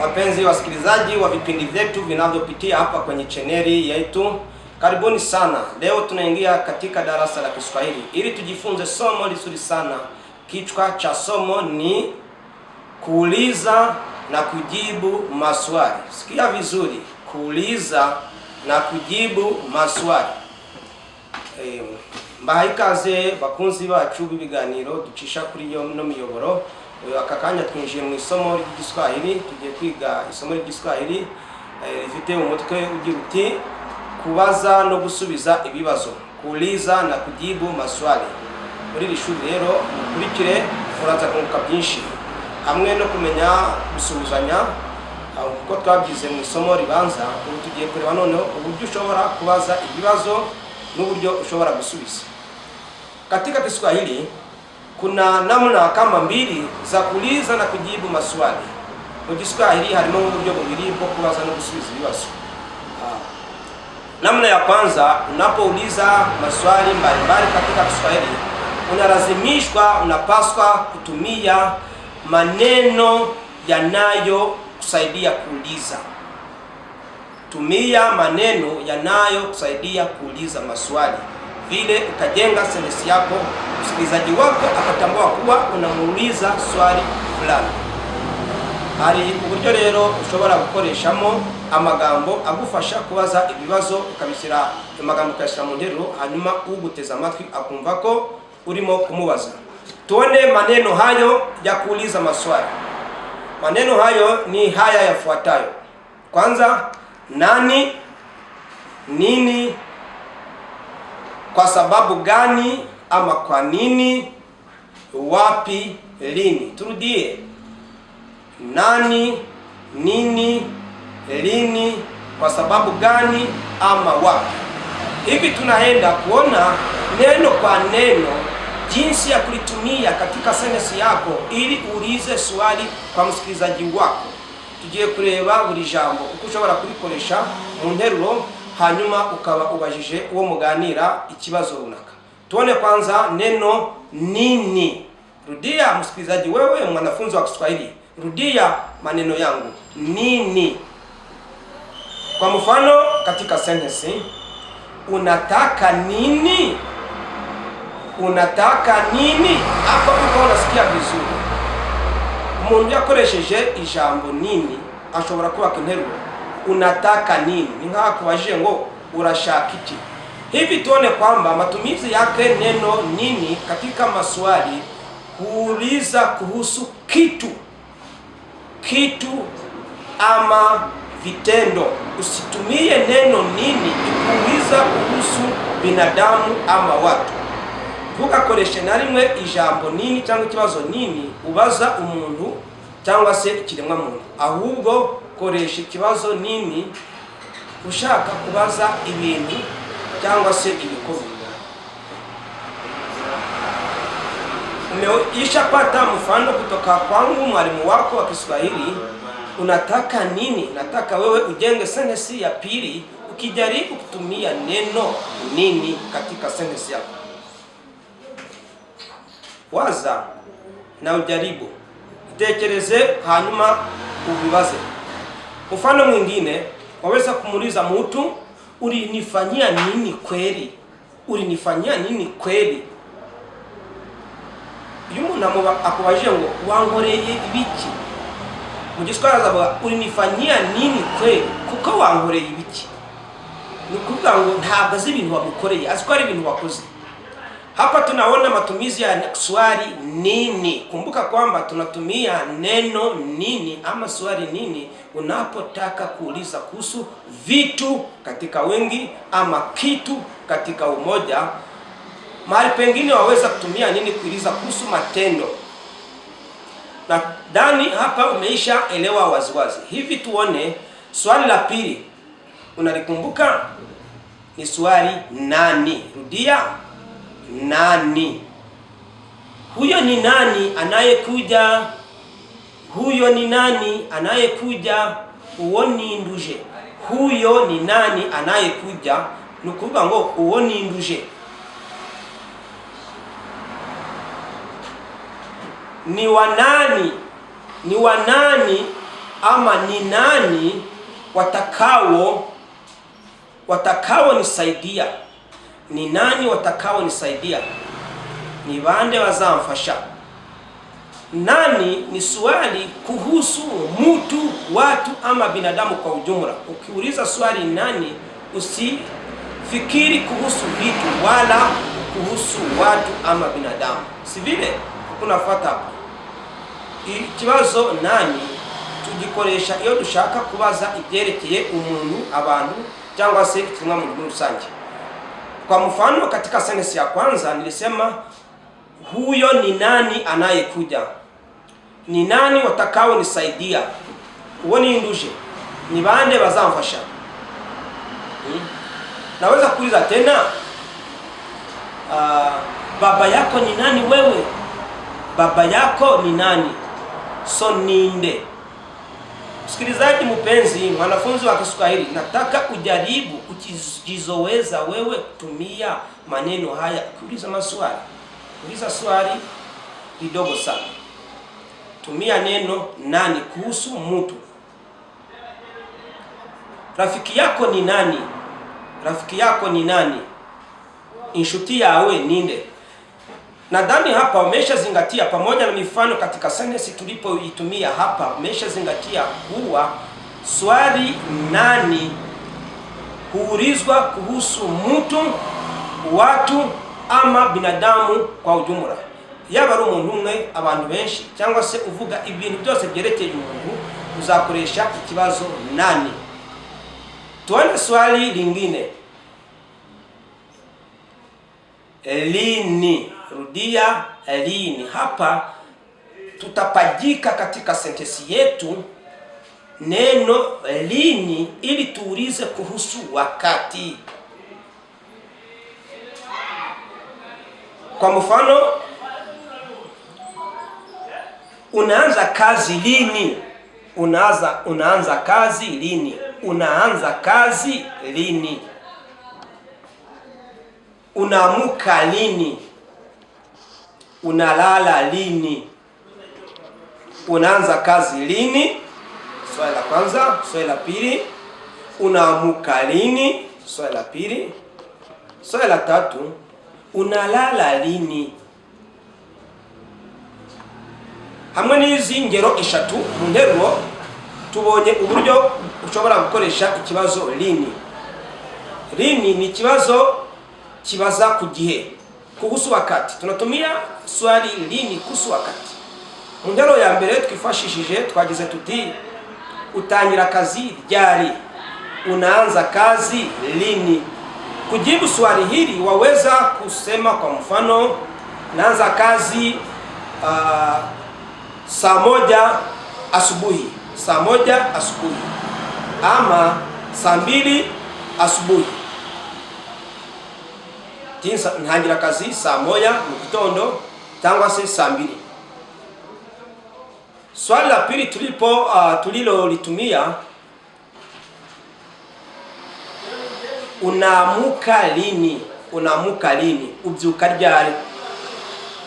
Wapenzi wasikilizaji wa vipindi vyetu vinavyopitia hapa kwenye chaneli yetu, karibuni sana. Leo tunaingia katika darasa la Kiswahili ili tujifunze somo lizuri sana. Kichwa cha somo ni kuuliza na kujibu maswali. Sikia vizuri, kuuliza na kujibu maswali. Mbahaye ikaze bakunzi bacu b'ibiganiro ducisha kuri yo no miyoboro. Aka kanya twinjiye mu isomo ry'Igiswahili, tugiye kwiga isomo ry'Igiswahili rifite umutwe ugira uti kubaza no gusubiza ibibazo, kuuliza na kujibu maswali. Muri iri shuri rero mukurikire muraza kunguka byinshi hamwe no kumenya gusubizanya uko twabyize mu isomo ribanza. Ubu tugiye kureba noneho uburyo ushobora kubaza ibibazo n'uburyo ushobora gusubiza. Katika Kiswahili kuna namna kama mbili za kuuliza na kujibu maswali. Mu Kiswahili harimo uburyo bubiri bwo kubaza no gusubiza ibibazo. Namna ya kwanza, unapouliza maswali mbalimbali katika Kiswahili, unalazimishwa, unapaswa kutumia maneno yanayokusaidia kuuliza. Tumia maneno yanayokusaidia kuuliza maswali, vile ukajenga sentensi yako, msikilizaji wako akatambua kuwa unamuuliza swali fulani. Hari uburyo rero ushobora gukoreshamo amagambo agufasha kubaza ibibazo, ukabishyira amagambo ukayashyira mu nteruro, hanyuma uguteza amatwi akumva ko urimo kumubaza. Tuone maneno hayo ya kuuliza maswali. Maneno hayo ni haya yafuatayo. Kwanza, nani, nini, kwa sababu gani ama kwa nini, wapi, lini. Turudie. Nani, nini, lini, kwa sababu gani ama wapi. Hivi tunaenda kuona neno kwa neno jinsi ya kulitumia katika sentensi yako ili uulize swali kwa msikilizaji wako. Tugiye kureba buri jambo uko ushobora kurikoresha mu nteruro, hanyuma ukaba ubajije uwo muganira ikibazo runaka. Tuone kwanza neno nini. Rudia msikilizaji, wewe mwanafunzi wa Kiswahili, rudia maneno yangu. Nini. Kwa mfano katika sentence, unataka nini? Unataka nini? Hapo uko unasikia vizuri. Umuntu yakoresheje ijambo nini ashobora kuba interuro. Unataka nini? Ni nka kubajije ngo urashaka iki. Hivi tuone kwamba matumizi yake neno nini katika maswali kuuliza kuhusu kitu, kitu ama vitendo. Usitumie neno nini kuuliza kuhusu binadamu ama watu. Ntugakoreshe na rimwe ijambo nini cyangwa ikibazo nini ubaza umuntu cyangwa se ikiremwa muntu. Ahubwo koresha ikibazo nini ushaka kubaza ibintu cyangwa se ibikorwa. Umeshapata mfano kutoka kwangu mwalimu wako wa Kiswahili. Unataka nini? Nataka wewe ujenge sentensi ya pili ukijaribu kutumia neno nini katika sentensi yako. Waza na ujaribu, utekereze, hanyuma ubibaze. Mfano mwingine, waweza kumuuliza mtu, ulinifanyia nini kweli? Ulinifanyia nini kweli? Uyu muntu akubajije ngo wankoreye ibiki. Mu Giswahili azavuga ulinifanyia nini kweli, kuko wankoreye ibiki. Ni kuvuga ngo ntabwo azi ibintu wamukoreye, azi ko ari ibintu wakoze. Hapa tunaona matumizi ya swali nini. Kumbuka kwamba tunatumia neno nini ama swali nini unapotaka kuuliza kuhusu vitu katika wengi ama kitu katika umoja. Mahali pengine waweza kutumia nini kuuliza kuhusu matendo. Na ndani hapa umeisha elewa waziwazi. Hivi tuone swali la pili. Unalikumbuka? Ni swali nani. Rudia. Nani. Huyo ni nani anayekuja? Huyo ni nani anayekuja? Uwo ni nduje. Huyo ni nani anayekuja? Nukuvuga ngo uwo ni nduje. Ni wanani ni wanani ama ni nani watakao nisaidia? Ni nani watakao nisaidia? Ni bande bazamfasha? Nani ni swali kuhusu mtu, watu ama binadamu kwa ujumla. Ukiuliza swali nani, usifikiri kuhusu vitu wala kuhusu watu ama binadamu. Si vile kunafuata hapa. Ikibazo nani tugikoresha iyo dushaka kubaza ibyerekeye umuntu, abantu cyangwa se ikiremwa muntu rusange. Kwa mfano katika sentensi ya kwanza nilisema huyo ni nani anayekuja? Ni nani watakao nisaidia? Uwo ni induje. Ni bande bazamfasha? Naweza kuuliza tena, baba yako ni nani wewe? Baba yako ni nani? So ninde. Msikilizaji mpenzi, mwanafunzi wa Kiswahili, nataka ujaribu ukijizoweza wewe kutumia maneno haya kuuliza maswali. Uliza swali kidogo sana. Tumia neno nani kuhusu mtu. Rafiki yako ni nani? Rafiki yako ni nani? Inshuti yawe ninde? Nadhani hapa umeshazingatia, pamoja na mifano katika sentensi tulipoitumia hapa, umeshazingatia kuwa swali nani huulizwa kuhusu mtu, watu ama binadamu kwa ujumla. Yaba ari umuntu umwe, abantu benshi, cyangwa se uvuga ibintu byose byerekeye umuntu, uzakoresha ikibazo nani. Tuone swali lingine. Lini. Rudia lini. Hapa tutapajika katika sentensi yetu neno lini ili tuulize kuhusu wakati. Kwa mfano, unaanza kazi lini? Unaanza kazi lini? Unaanza kazi lini? Unaamuka lini? Unalala lini? Unaanza kazi lini? Swali la kwanza. Swali la pili, unaamuka lini? Swali la pili. Swali la tatu, unalala lini? Hamwe n'izi ngero eshatu mu nteruro tubonye uburyo ushobora gukoresha ikibazo lini. Lini ni ikibazo kibaza ku gihe, kuhusu wakati. Tunatumia swali lini kuhusu wakati. Mu nteruro ya mbere twifashishije twagize tuti utangira kazi ryari? Unaanza kazi lini? Kujibu swali hili waweza kusema kwa mfano, naanza kazi saa moja asubuhi. Saa moja asubuhi. Ama saa mbili asubuhi. Ntangira kazi saa moja mu gitondo cyangwa se saa mbili. Swali la pili tulilo litumia, unaamuka lini? Unaamuka lini? Ubyuka ryari?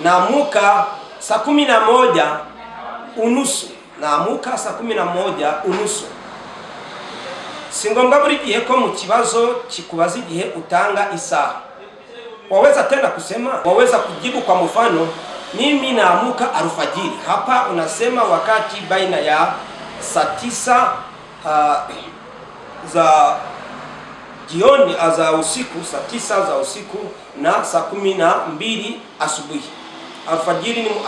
Naamuka saa 11:30. Naamuka saa 11:30. Si ngombwa buri gihe ko mu kibazo kikubaza igihe utanga isaha. Waweza tena kusema, waweza kujibu kwa mfano, mimi naamuka alfajiri. Hapa unasema wakati baina ya saa 9 za jioni za usiku, saa 9 za usiku na saa 12 asubuhi.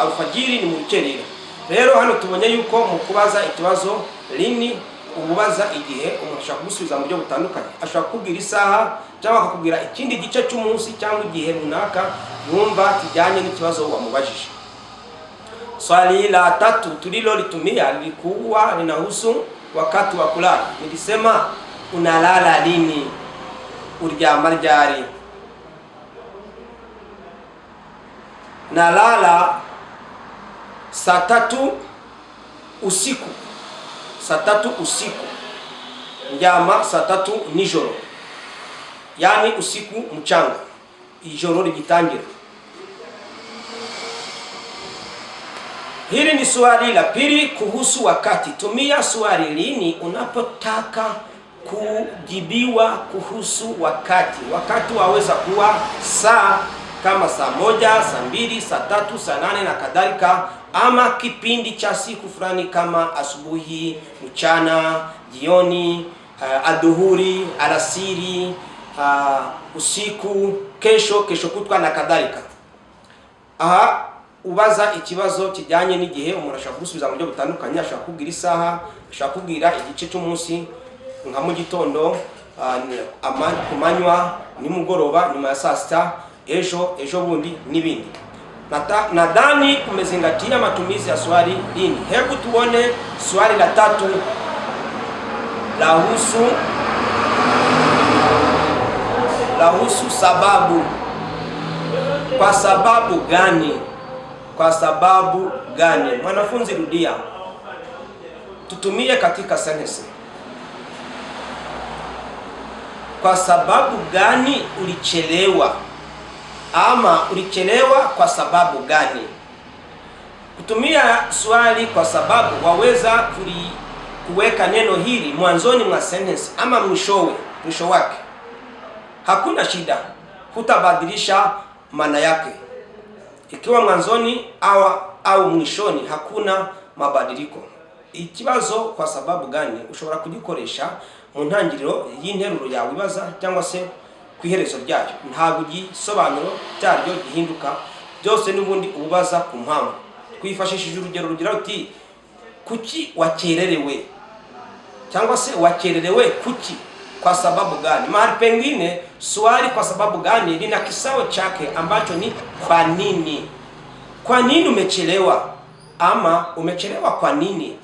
Alfajiri ni mukerera. Rero hano tubonye yuko mu kubaza ikibazo lini ububaza igihe umuntu ashaka gusubiza mu buryo butandukanye. Ashaka kubwira isaha cyangwa akakubwira ikindi gice cy'umunsi cyangwa igihe runaka yumva kijyanye n'ikibazo wamubajije. Swali la tatu tulilo litumia lilikuwa linahusu wakati wa kulala. Nilisema unalala lini? Uryama ryari? Nalala saa 3 usiku. Saa 3 usiku. Ndyama saa 3 nijoro. Yani usiku mchanga. Ijoro rigitangira. Hili ni swali la pili kuhusu wakati. Tumia swali lini unapotaka kujibiwa kuhusu wakati. Wakati waweza kuwa saa kama saa moja, saa mbili, saa tatu, saa nane na kadhalika, ama kipindi cha siku fulani kama asubuhi, mchana, jioni, adhuhuri, alasiri, usiku, kesho kutwa na kadhalika. Ubaza ikibazo kijyanye n'igihe umuntu ashaka gusubiza mu buryo butandukanye. Ashaka kubwira isaha, ashaka kubwira igice cy'umunsi nka mu gitondo, kumanywa, nimugoroba, nyuma ya saa sita, ejo bundi n'ibindi. Nadhani umezingatia matumizi ya swali lini. Hebu tuone swali la tatu lahusu sababu. Kwa sababu gani? Kwa sababu gani? Mwanafunzi, rudia. Tutumie katika sentence. Kwa sababu gani ulichelewa? Ama ulichelewa kwa sababu gani? Kutumia swali kwa sababu waweza kuweka neno hili mwanzoni mwa sentence ama mwisho wake. Hakuna shida, hutabadilisha maana yake. Ikiwa mwanzoni au mwishoni, hakuna mabadiliko. Ikibazo kwa sababu gani ushobora kugikoresha mu ntangiriro y'interuro yawe ibaza cyangwa se ku iherezo ryayo. Ntabwo igisobanuro cyaryo gihinduka, byose n'ubundi ububaza ku mpamvu. Twifashishije urugero rugira ruti kuki wakererewe, cyangwa se wakererewe kuki, kwa sababu gani. Mahali pengine swali kwa sababu gani lina kisao chake ambacho ni kwa nini. Kwa nini umechelewa, ama umechelewa kwa nini.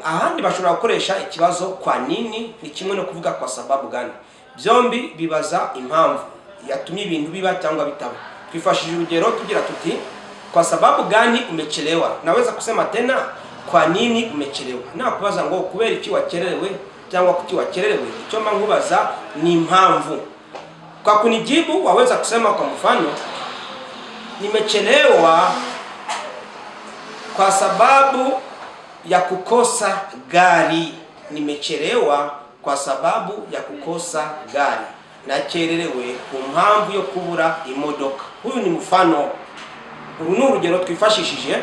Ahandi bashobora gukoresha ikibazo kwa nini ni kimwe no kuvuga kwa sababu gani. Byombi bibaza impamvu yatumye ibintu biba cyangwa bitaba. Twifashishije urugero tugira tuti kwa sababu gani umechelewa. Naweza kusema tena kwa nini umechelewa. Na kubaza ngo kubera iki wakererewe cyangwa kuki wakererewe, icyo mba nkubaza ni impamvu. Kwa kunijibu waweza kusema kwa mfano, nimechelewa kwa sababu ya kukosa gari. Nimechelewa kwa sababu ya kukosa gari. Nakererewe ku mpamvu yo kubura imodoka. Huyu ni mfano. Uru ni urugero twifashishije.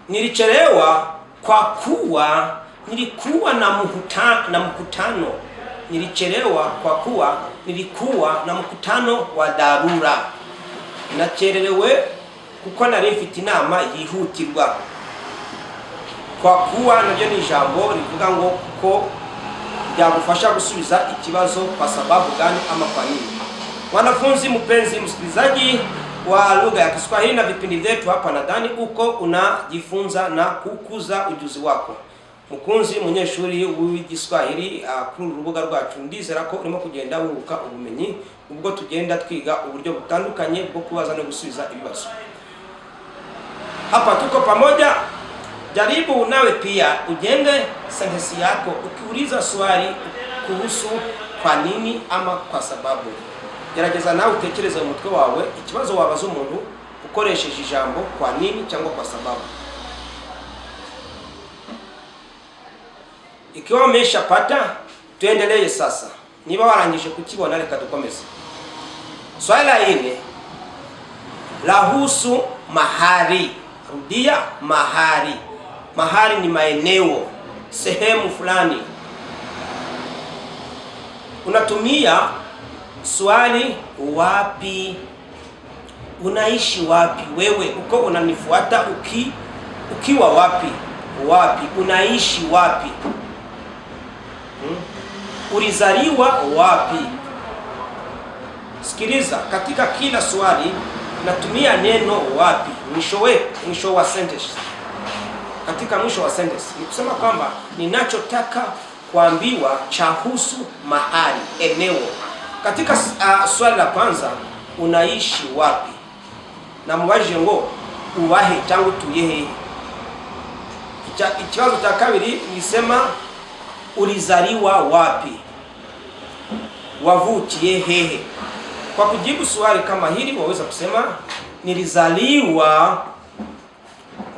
Nilichelewa kwa kuwa nilikuwa na mkutano. Nilichelewa kwa kuwa nilikuwa na mkutano wa dharura. Nakererewe kuko nari mfite inama yihutirwa. Kwa kuwa nabyo ni ijambo rivuga ngo kuko byagufasha gusubiza ikibazo kwa sababu gani ama kwa nini. Wanafunzi mpenzi msikilizaji wa lugha ya Kiswahili na vipindi vyetu hapa, nadhani uko unajifunza na kukuza ujuzi wako. Mukunzi munyeshuri w'igiswahili kuri urubuga rwacu, ndizera ko urimo kugenda wuruka ubumenyi ubwo tugenda twiga uburyo butandukanye bwo kubaza no gusubiza ibibazo. Hapa tuko pamoja. Jaribu nawe pia ujenge sentensi yako ukiuliza swali kuhusu kwa nini ama kwa sababu. Gerageza nawe utekereze mu mutwe wawe ikibazo wabaza umuntu ukoresheje ijambo kwa nini cyangwa kwa sababu. Ikiwa umeshapata, tuendelee sasa. Niba warangije kukibona, reka dukomeze. Swali la 4 lahusu mahali. Rudia, mahali. Mahali ni maeneo, sehemu fulani. Unatumia swali wapi. Unaishi wapi? Wewe uko unanifuata ukiwa wapi? Wapi? Unaishi wapi? Ulizaliwa wapi? Sikiliza, katika kila swali natumia neno wapi mwisho wa sentence. Katika mwisho wa sentence ni kusema kwamba ninachotaka kuambiwa chahusu mahali, eneo. Katika swali la kwanza, unaishi wapi, na mubajije ngo uwahe cyangwa tuyehe. Ikibazo cya kabiri nisema ulizaliwa wapi, wavukiye hehe. Kwa kujibu swali kama hili waweza kusema nilizaliwa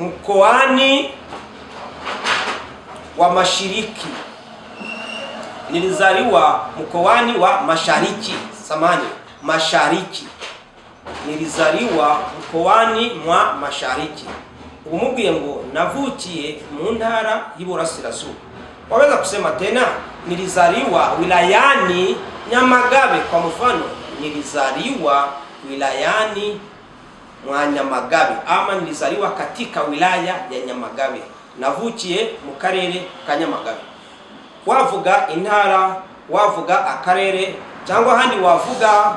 mkoani wa Mashariki. Nilizaliwa mkoani wa Mashariki. Samani, Mashariki. Nilizaliwa mkoani mwa Mashariki. Umubwiye ngo navukiye mu ntara y'Iburasirazuba. Waweza kusema tena nilizaliwa wilayani Nyamagabe. Kwa mfano, nilizaliwa wilayani mwa Nyamagabe, ama nilizaliwa katika wilaya ya Nyamagabe. Navukiye mu karere ka Nyamagabe. Wavuga intara, wavuga akarere, cyangwa handi wavuga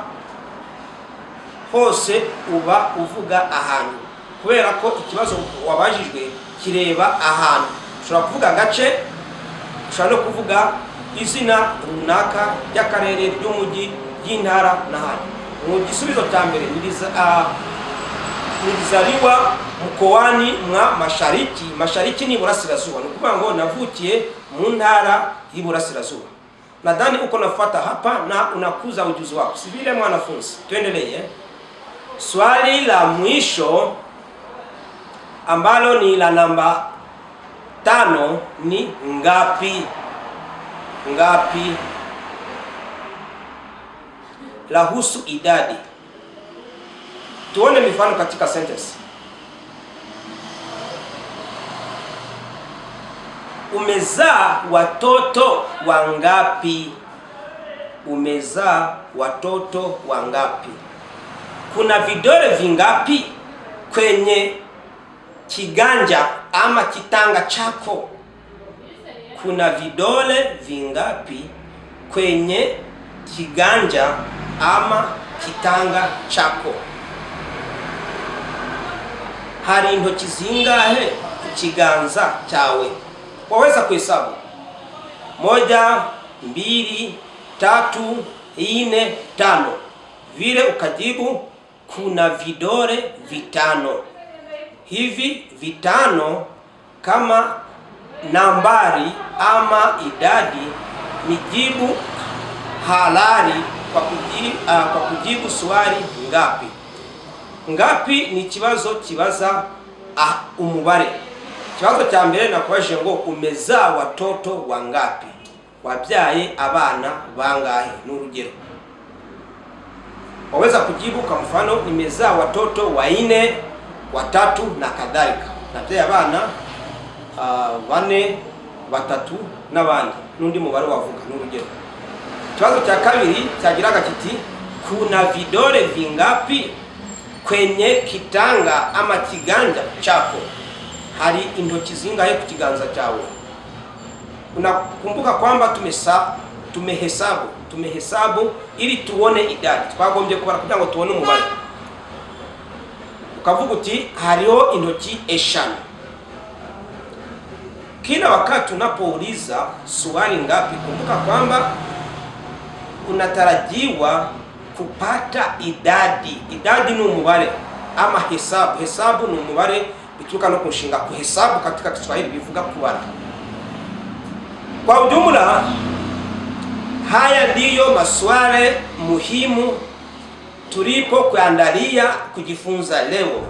hose uba uvuga ahantu, kubera ko ikibazo wabajijwe kireba ahantu. Ushobora kuvuga agace, ushobora no kuvuga izina runaka ry'akarere, ry'umujyi, y'intara n'ahandi. Mu gisubizo cya mbere, nilizaliwa mkoani mwa Mashariki. Mashariki ni Iburasirazuba, ni ukuvuga ngo navukiye mu ntara y'Iburasirazuba. Nadhani uko nafuata hapa na unakuza ujuzi wako, si vile mwanafunzi? Tuendelee. Swali la mwisho ambalo ni la namba 5 ni ngapi? Ngapi lahusu idadi. Tuone mifano katika sentence. Umezaa watoto wangapi? Umezaa watoto wangapi? Kuna vidole vingapi kwenye kiganja ama kitanga chako? Kuna vidole vingapi kwenye kiganja ama kitanga chako? Hari intoki zingahe ku kiganza cyawe? Waweza kuhesabu 1, 2, 3, 4, 5. Vile ukajibu kuna vidole 5. Hivi 5 kama nambari ama idadi ni jibu halali kwa kujibu swali ngapi. Ngapi ni kibazo kibaza umubare. Kibazo cya mbere nakubajije ngo umezaa watoto wangapi? Wabyaye abana bangahe? N'urugero. Waweza kujibu kwa mfano nimezaa watoto 4, 3 na kadhalika. Nabyaye abana 4, 3 n'abandi n'undi mubare wavuga, n'urugero. Kibazo cya kabiri cyagiraga kiti kuna vidole vingapi kwenye kitanga ama kiganja chako? Hari intoki zingahe ku kiganza cyawe? Unakumbuka kwamba tumehesabu ili tuone idadi. Twagombye kubara kugira ngo tuone umubare. Ukavuga uti hariho intoki 5. Kila wakati unapouliza swali ngapi, kumbuka kwamba unatarajiwa kupata idadi. Idadi ni umubare ama hesabu. Hesabu ni umubare bituruka no kushinga. Kuhesabu katika Kiswahili bivuga kubara. Kwa ujumla, haya ndiyo maswali muhimu tulipo kuandalia kujifunza leo.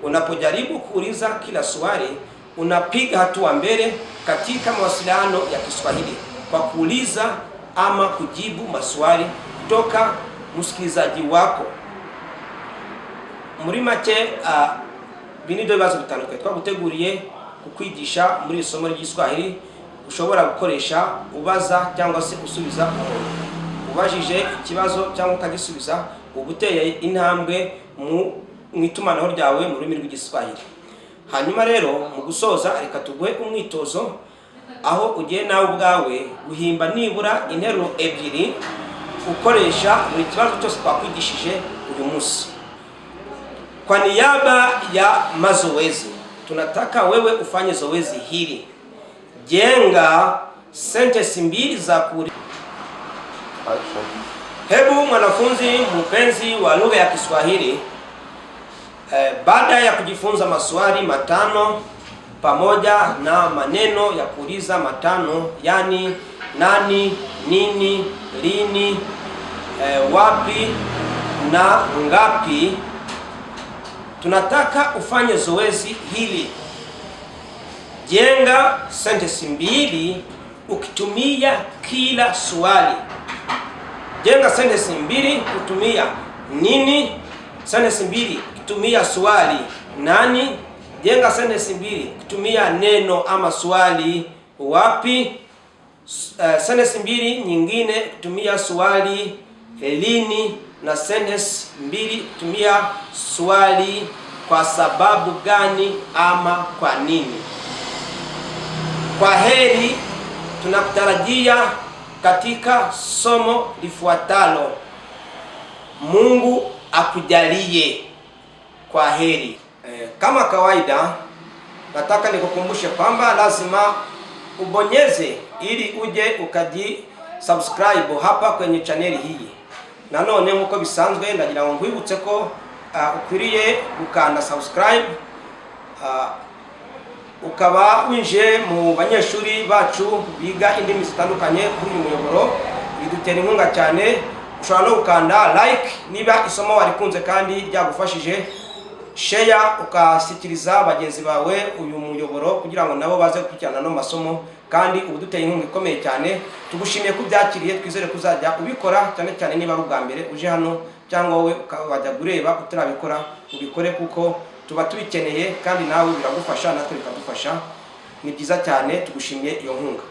Unapojaribu kuuliza kila swali, unapiga hatua mbele katika mawasiliano ya Kiswahili kwa kuuliza ama kujibu maswali kutoka msikilizaji wako. Muri make binido bibazo bitandukanye twaguteguriye kukwigisha muri isomo ry'Igiswahili ushobora gukoresha ubaza cyangwa se usubiza umuntu. Ubajije ikibazo cyangwa ukagisubiza ubuteye intambwe mu itumanaho ryawe mu rurimi rw'Igiswahili. Hanyuma rero mu gusoza reka tuguhe umwitozo aho ugiye nawe ubwawe guhimba nibura interuro 2 ukoresha buri kibazo cyose twakwigishije uyu munsi. Kwa niaba ya mazoezi, tunataka wewe ufanye zoezi hili. Jenga sentensi 2 za kuri. Hebu mwanafunzi mpenzi wa lugha ya Kiswahili, baada ya kujifunza maswali 5 pamoja na maneno ya kuuliza 5, yani nani, nini, lini, wapi na ngapi, tunataka ufanye zoezi hili. Jenga sentensi mbili ukitumia kila swali. Jenga sentensi mbili kutumia nini? Sentensi mbili kutumia swali nani? Jenga sentensi mbili kutumia neno ama swali wapi? Sentensi mbili nyingine kutumia swali lini, na sentensi mbili kutumia swali kwa sababu gani ama kwa nini. Kwa heri, tunakutarajia katika somo lifuatalo. Mungu akujalie. Kwa heri. Kama kawaida, nataka nikukumbushe kwamba lazima ubonyeze ili uje subscribe hapa kwenye chaneli hii. Nanone nkuko bisanzwe ndagira ngo nkwibutse ko ukwiriye gukanda subscribe, ukaba winjiye mu banyeshuri bacu biga indimi zitandukanye kuri uyu muyoboro. Bidutera inkunga cyane. Ushobora no gukanda like niba isomo warikunze kandi ryagufashije, share ukasikiriza bagenzi bawe uyu muyoboro kugira ngo nabo baze gukurikirana no masomo, kandi ubuduteye inkunga ikomeye cyane. Tugushimiye ko byakiriye, twizere kuzajya ubikora, cyane cyane niba ari ubwa mbere uje hano cyangwa wowe ukajya gureba utarabikora, ubikore kuko tuba tubikeneye kandi nawe biragufasha natwe bikadufasha. Ni byiza cyane, tugushimiye iyo nkunga.